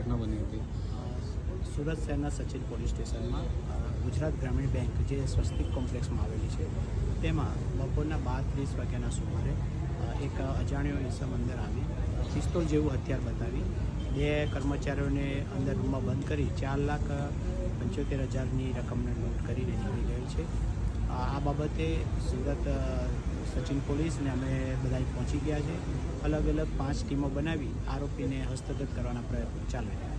ઘટના બની હતી? સુરત શહેરના સચિન પોલીસ સ્ટેશનમાં ગુજરાત ગ્રામીણ બેંક જે સ્વસ્તિક કોમ્પ્લેક્સમાં આવેલી છે તેમાં બપોરના 12:30 વાગ્યાના સુમારે એક અજાણ્યો ઇસમ અંદર આવી પિસ્તોલ જેવું હથિયાર બતાવી 2 કર્મચારીઓને અંદર રૂમમાં બંધ કરી 4,75,000ની રકમને લૂંટ કરીને નીકળી ગઈ છે. આ બાબતે સુરત સચિન પોલીસને અમે બધા પહોંચી ગયા છે. અલગ અલગ 5 ટીમો બનાવી આરોપીને હસ્તગત કરવાના પ્રયત્નો ચાલી રહ્યા છે.